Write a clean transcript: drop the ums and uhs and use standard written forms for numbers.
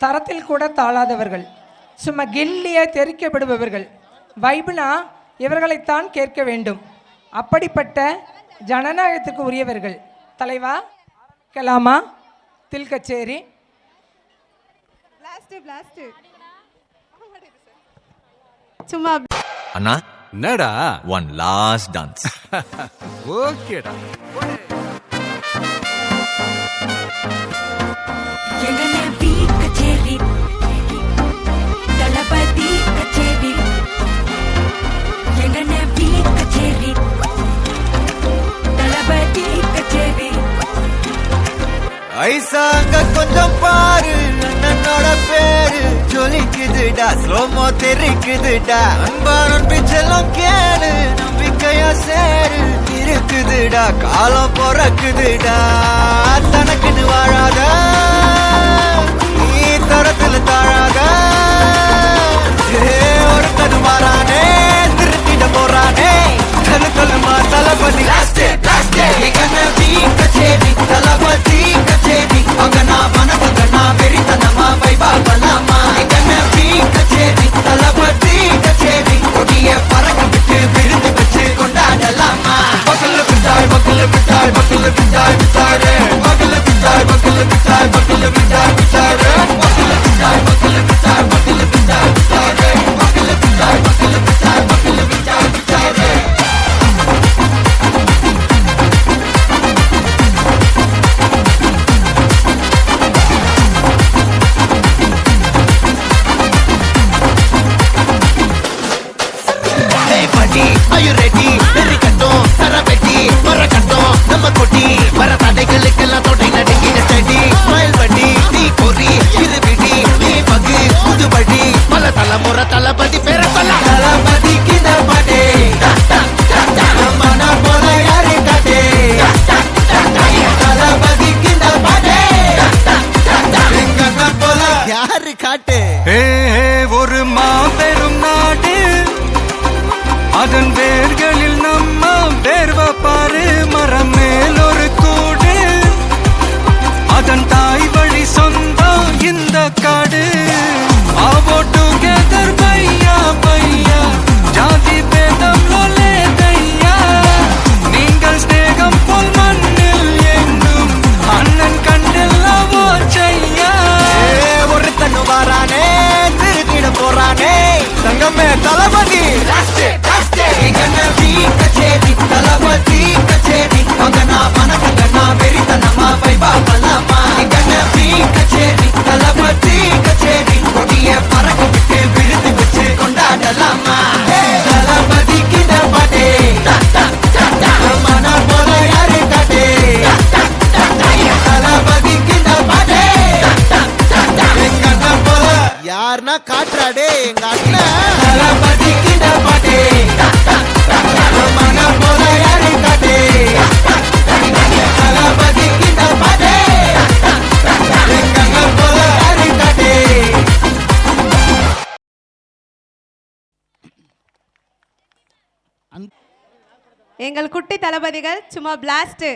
தரத்தில் கூட தாழாதவர்கள், சும்மா கில்லிய தெரிக்கப்படுபவர்கள். பைபிளா இவர்களைத்தான் கேட்க வேண்டும். அப்படிப்பட்ட ஜனநாயகத்துக்கு உரியவர்கள். தலைவா கலாமா தில் கச்சேரி சும்மா அண்ணா என்னடா ஒன் லாஸ்ட் டான்ஸ். ஓகேடா. ஐசாங்க கொஞ்சம் பாரு, அண்ணனோட பேரு ஜொலிக்குதுடா, ஸ்லோமோ தெரிக்குதுடா, அன்பானன் பிச்செல்லாம் கேளு, நம்பிக்கையா சேரு இருக்குதுடா, காலம் பொறக்குதுடா, தனக்குன்னு வாழாத நீ தரத்துல தாழாத, ஒருத்தனு மாறானே திருத்திட போறானே, தனு சொல்லுமா தளபதி கச்சேரி தளபதி கச்சேரி அங்கனா மனசங்கனா வெறித்தனமா வைபா பலாமா கண்ணபி கச்சேரி தளபதி கச்சேரி கொடிய பறக்க விட்டு விருந்து வச்சு கொண்டாடலாமா. பக்கல்ல பிட்டாய் பக்கல்ல பிட்டாய் பக்கல்ல பிட்டாய் பிட்டாரு பக்கல்ல பிட்டாய் பக்கல்ல பிட்டாய் பக்கல்ல பிட்டாய் பிட்டாரு பக்கல்ல பிட்டாய் பக்கல்ல பிட்டாய் பக்கல்ல பிட்டாய் பிட்டாரு பக்கல்ல பிட்டாய் பக்கல்ல பிட்டாய் பக்கல்ல பிட்டாய் பிட்டாரு. Are you ready? Very கட்டும் சரவெட்டி வர கட்டும் நம்ம கொட்டி வர தடைகளுக்கெல்லாம் தொடை நடுங்கின ஸ்டடி ஸ்மைல் பண்ணி நீ பொறி இது விடி நீ பகு புதுபடி பல தலைமுறை தளபதி பேர சொல்ல தளபதி கித பாட்டே மன போல யாரு காட்டே தளபதி கித பாட்டே எங்க போல யாரு காட்டு. ஒரு மாபெரும் நாடு, அதன் வேர்களில் நம்ம வேர்வ பாரு, மரம் மேல் ஒரு கூடு, அதன் தாய் வழி சொந்தம் இந்த காடு. ஆவோ டுகெதர் பையா பையா, ஜாதி பேதம் லோலே தையா, நீங்கள் ஸ்நேகம் போல் மண்ணில் எங்கும் அண்ணன் கண்டில் அவோ செய்யா. ஒருத்தனு வாரானே திருத்திட போறானே தங்கமே தளபதி கண்ணபி கச்சேரி தளபதி கச்சேரி அங்கனா மனசங்கனா வெறித்தனமா வைபா பலாமா கண்ணபி கச்சேரி தளபதி கச்சேரி கொடிய பறக்க விட்டு விழுந்து வச்சு கொண்டாடலாமா. தளபதி கிட்ட பாட்டே மன போல யாரு காட்டே தளபதி கிட்ட பாட்டே எங்க போல யாருன்னா காட்டுறாடே எங்க அண்ணன் தளபதி கிட்ட பாட்டே மன போல யாரு காட்டே தளபதி கிட்ட பாட்டே எங்க போல யாரு காட்டே. எங்கள் குட்டி தளபதிகள் சும்மா பிளாஸ்ட்.